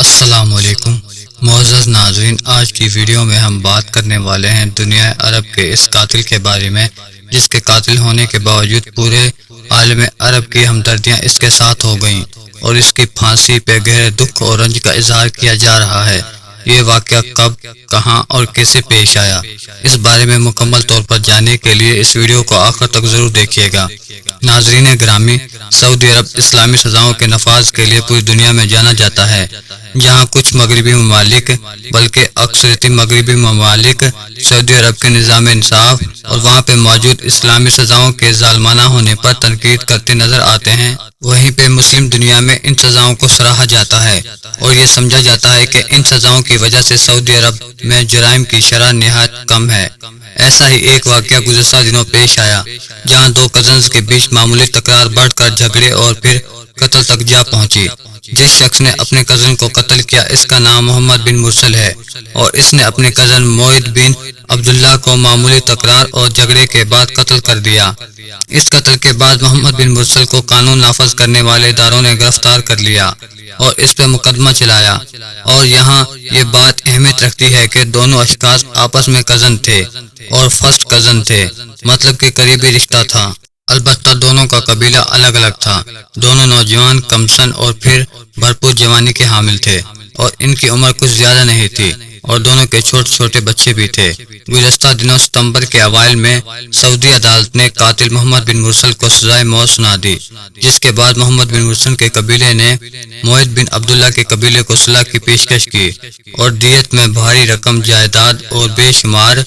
السلام علیکم معزز ناظرین، آج کی ویڈیو میں ہم بات کرنے والے ہیں دنیا عرب کے اس قاتل کے بارے میں جس کے قاتل ہونے کے باوجود پورے عالم عرب کی ہمدردیاں اس کے ساتھ ہو گئیں اور اس کی پھانسی پہ گہرے دکھ اور رنج کا اظہار کیا جا رہا ہے۔ یہ واقعہ کب، کہاں اور کیسے پیش آیا، اس بارے میں مکمل طور پر جاننے کے لیے اس ویڈیو کو آخر تک ضرور دیکھیے گا۔ ناظرین گرامی، سعودی عرب اسلامی سزاؤں کے نفاذ کے لیے پوری دنیا میں جانا جاتا ہے، جہاں کچھ مغربی ممالک بلکہ اکثریتی مغربی ممالک سعودی عرب کے نظام انصاف اور وہاں پہ موجود اسلامی سزاؤں کے ظالمانہ ہونے پر تنقید کرتے نظر آتے ہیں، وہیں پہ مسلم دنیا میں ان سزاؤں کو سراہا جاتا ہے اور یہ سمجھا جاتا ہے کہ ان سزاؤں کی وجہ سے سعودی عرب میں جرائم کی شرح نہایت کم ہے۔ ایسا ہی ایک واقعہ گزشتہ دنوں پیش آیا جہاں دو کزنز کے بیچ معمولی تکرار بڑھ کر جھگڑے اور پھر قتل تک جا پہنچی۔ جس شخص نے اپنے کزن کو قتل کیا اس کا نام محمد بن مرسل ہے اور اس نے اپنے کزن موعد بن عبداللہ کو معمولی تکرار اور جھگڑے کے بعد قتل کر دیا۔ اس قتل کے بعد محمد بن مرسل کو قانون نافذ کرنے والے اداروں نے گرفتار کر لیا اور اس پہ مقدمہ چلایا، اور یہاں یہ بات اہمیت رکھتی ہے کہ دونوں اشخاص آپس میں کزن تھے اور فرسٹ کزن تھے، مطلب کہ قریبی رشتہ تھا۔ البتہ دونوں کا قبیلہ الگ الگ تھا۔ دونوں نوجوان، کم سن اور پھر بھرپور جوانی کے حامل تھے اور ان کی عمر کچھ زیادہ نہیں تھی اور دونوں کے چھوٹے چھوٹے بچے بھی تھے۔ گزشتہ دنوں ستمبر کے اوائل میں سعودی عدالت نے قاتل محمد بن مرسل کو سزائے موت سنا دی، جس کے بعد محمد بن مرسل کے قبیلے نے موعد بن عبداللہ کے قبیلے کو صلح کی پیشکش کی اور دیت میں بھاری رقم، جائیداد اور بے شمار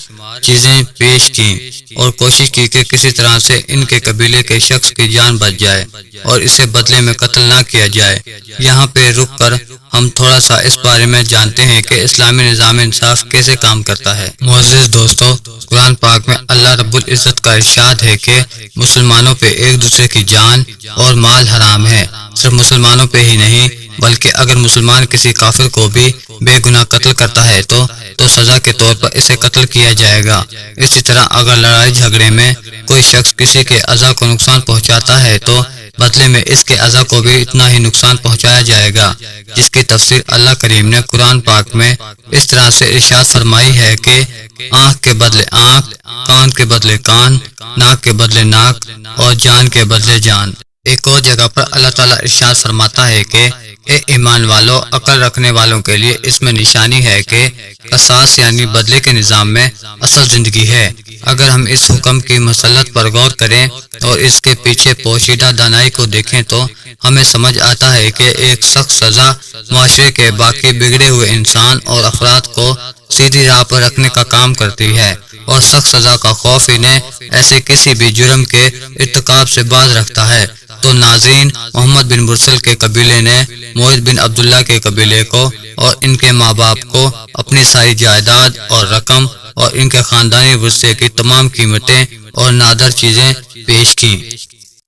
چیزیں پیش کی اور کوشش کی کہ کسی طرح سے ان کے قبیلے کے شخص کی جان بچ جائے اور اسے بدلے میں قتل نہ کیا جائے۔ یہاں پہ رک کر ہم تھوڑا سا اس بارے میں جانتے ہیں کہ اسلامی نظام انصاف کیسے کام کرتا ہے۔ معزز دوستو، قرآن پاک میں اللہ رب العزت کا ارشاد ہے کہ مسلمانوں پہ ایک دوسرے کی جان اور مال حرام ہے۔ صرف مسلمانوں پہ ہی نہیں بلکہ اگر مسلمان کسی کافر کو بھی بے گناہ قتل کرتا ہے تو سزا کے طور پر اسے قتل کیا جائے گا۔ اسی طرح اگر لڑائی جھگڑے میں کوئی شخص کسی کے اعضاء کو نقصان پہنچاتا ہے تو بدلے میں اس کے اعضاء کو بھی اتنا ہی نقصان پہنچایا جائے گا، جس کی تفسیر اللہ کریم نے قرآن پاک میں اس طرح سے ارشاد فرمائی ہے کہ آنکھ کے بدلے آنکھ، کان کے بدلے کان، ناک کے بدلے ناک اور جان کے بدلے جان۔ ایک اور جگہ پر اللہ تعالیٰ ارشاد فرماتا ہے کہ اے ایمان والو، عقل رکھنے والوں کے لیے اس میں نشانی ہے کہ قصاص یعنی بدلے کے نظام میں اصل زندگی ہے۔ اگر ہم اس حکم کی مسلط پر غور کریں اور اس کے پیچھے پوشیدہ دانائی کو دیکھیں تو ہمیں سمجھ آتا ہے کہ ایک سخت سزا معاشرے کے باقی بگڑے ہوئے انسان اور افراد کو سیدھی راہ پر رکھنے کا کام کرتی ہے، اور سخت سزا کا خوف انہیں ایسے کسی بھی جرم کے ارتکاب سے باز رکھتا ہے۔ تو ناظرین، محمد بن مرسل کے قبیلے نے موعد بن عبداللہ کے قبیلے کو اور ان کے ماں باپ کو اپنی ساری جائیداد اور رقم اور ان کے خاندانی ورثے کی تمام قیمتیں اور نادر چیزیں پیش کی،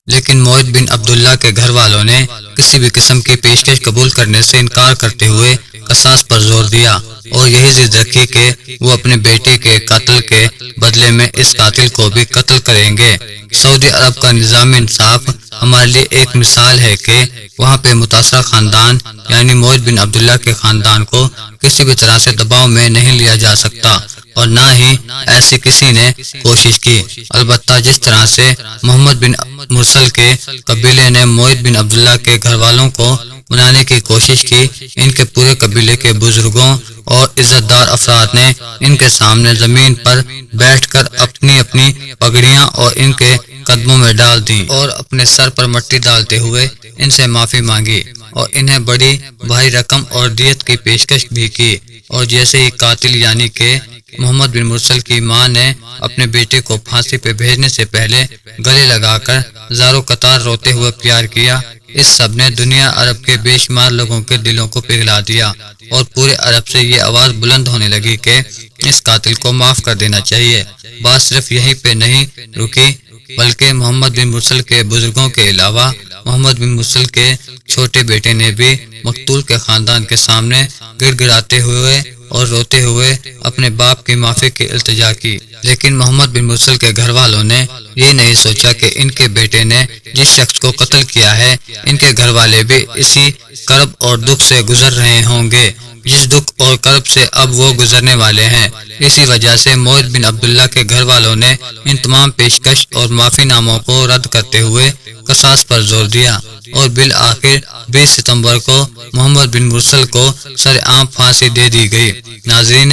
لیکن موعد بن عبداللہ کے گھر والوں نے کسی بھی قسم کی پیشکش قبول کرنے سے انکار کرتے ہوئے قصاص پر زور دیا اور یہی ضد رکھی کہ وہ اپنے بیٹے کے قتل کے بدلے میں اس قاتل کو بھی قتل کریں گے۔ سعودی عرب کا نظام انصاف ہمارے لیے ایک مثال ہے کہ وہاں پہ متاثرہ خاندان یعنی موعد بن عبداللہ کے خاندان کو کسی بھی طرح سے دباؤ میں نہیں لیا جا سکتا اور نہ ہی ایسی کسی نے کوشش کی۔ البتہ جس طرح سے محمد بن مرسل کے قبیلے نے موعد بن عبداللہ کے گھر والوں کو منانے کی کوشش کی، ان کے پورے قبیلے کے بزرگوں اور عزت دار افراد نے ان کے سامنے زمین پر بیٹھ کر اپنی اپنی پگڑیاں اور ان کے قدموں میں ڈال دیں اور اپنے سر پر مٹی ڈالتے ہوئے ان سے معافی مانگی اور انہیں بڑی بھاری رقم اور دیت کی پیشکش بھی کی۔ اور جیسے ہی قاتل یعنی کہ محمد بن مرسل کی ماں نے اپنے بیٹے کو پھانسی پہ بھیجنے سے پہلے گلے لگا کر زاروں قطار روتے ہوئے پیار کیا، اس سب نے دنیا عرب کے بے شمار لوگوں کے دلوں کو پگھلا دیا اور پورے عرب سے یہ آواز بلند ہونے لگی کہ اس قاتل کو معاف کر دینا چاہیے۔ بات صرف یہیں پہ نہیں رکی بلکہ محمد بن مرسل کے بزرگوں کے علاوہ محمد بن مرسل کے چھوٹے بیٹے نے بھی مقتول کے خاندان کے سامنے گڑ گڑاتے ہوئے اور روتے ہوئے اپنے باپ کی معافی کی التجا کی، لیکن محمد بن مرسل کے گھر والوں نے یہ نہیں سوچا کہ ان کے بیٹے نے جس شخص کو قتل کیا ہے ان کے گھر والے بھی اسی کرب اور دکھ سے گزر رہے ہوں گے جس دکھ اور کرب سے اب وہ گزرنے والے ہیں۔ اسی وجہ سے معاذ بن عبداللہ کے گھر والوں نے ان تمام پیشکش اور معافی ناموں کو رد کرتے ہوئے قصاص پر زور دیا اور بالآخر 20 ستمبر کو محمد بن مرسل کو سرعام پھانسی دے دی گئی۔ ناظرین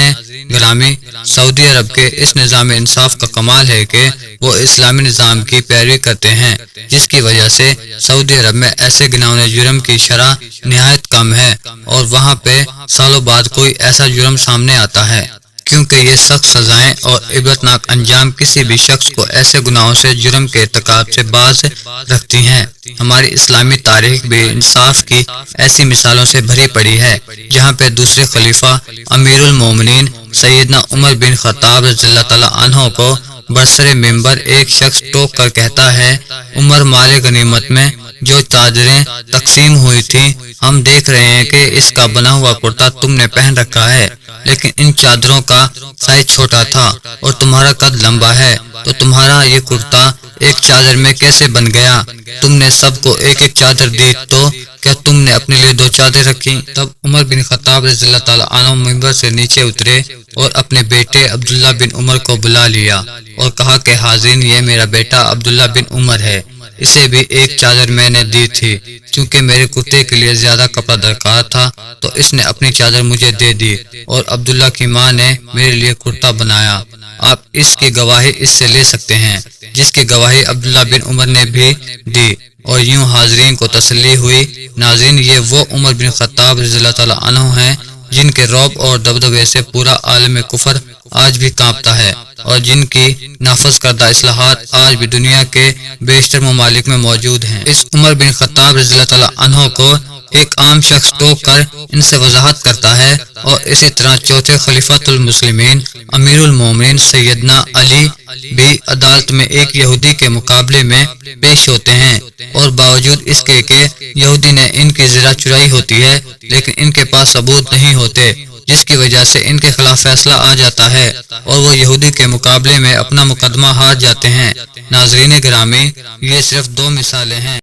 گرامی، سعودی عرب کے اس نظام انصاف کا کمال ہے کہ وہ اسلامی نظام کی پیروی کرتے ہیں، جس کی وجہ سے سعودی عرب میں ایسے گناہوں جرم کی شرح نہایت کم ہے اور وہاں پہ سالوں بعد کوئی ایسا جرم سامنے آتا ہے، کیونکہ یہ سخت سزائیں اور عبرتناک انجام کسی بھی شخص کو ایسے گناہوں سے جرم کے ارتکاب سے باز رکھتی ہیں۔ ہماری اسلامی تاریخ بھی انصاف کی ایسی مثالوں سے بھری پڑی ہے، جہاں پہ دوسرے خلیفہ امیر المومنین سیدنا عمر بن خطاب رضی اللہ تعالیٰ عنہ کو برسر ممبر ایک شخص ٹوک کر کہتا ہے، عمر، مال غنیمت میں جو چادریں تقسیم ہوئی تھی ہم دیکھ رہے ہیں کہ اس کا بنا ہوا کرتا تم نے پہن رکھا ہے، لیکن ان چادروں کا سائز چھوٹا تھا اور تمہارا قد لمبا ہے، تو تمہارا یہ کرتا ایک چادر میں کیسے بن گیا؟ تم نے سب کو ایک ایک چادر دی تو کیا تم نے اپنے لیے 2 چادر رکھی؟ تب عمر بن خطاب رضی اللہ تعالیٰ عنہ ممبر سے نیچے اترے اور اپنے بیٹے عبداللہ بن عمر کو بلا لیا اور کہا کہ حاضرین، یہ میرا بیٹا عبداللہ بن عمر ہے، اسے بھی ایک چادر میں نے دی تھی، چونکہ میرے کرتے کے لیے زیادہ کپڑا درکار تھا تو اس نے اپنی چادر مجھے دے دی اور عبداللہ کی ماں نے میرے لیے کرتا بنایا۔ آپ اس کی گواہی اس سے لے سکتے ہیں، جس کی گواہی عبداللہ بن عمر نے بھی دی، اور یوں حاضرین کو تسلی ہوئی۔ ناظرین، یہ وہ عمر بن خطاب رضی اللہ تعالیٰ عنہ ہیں جن کے رعب اور دبدبے سے پورا عالم کفر آج بھی کانپتا ہے اور جن کی نافذ کردہ اصلاحات آج بھی دنیا کے بیشتر ممالک میں موجود ہیں۔ اس عمر بن خطاب رضی اللہ تعالیٰ عنہ کو ایک عام شخص ٹوک کر ان سے وضاحت کرتا ہے، اور اسی طرح چوتھے خلیفۃ المسلمین امیر المومنین سیدنا علی بھی عدالت میں ایک یہودی کے مقابلے میں پیش ہوتے ہیں، اور باوجود اس کے کہ یہودی نے ان کی زرہ چرائی ہوتی ہے لیکن ان کے پاس ثبوت نہیں ہوتے، جس کی وجہ سے ان کے خلاف فیصلہ آ جاتا ہے اور وہ یہودی کے مقابلے میں اپنا مقدمہ ہار جاتے ہیں۔ ناظرین گرامی، یہ صرف 2 مثالیں ہیں۔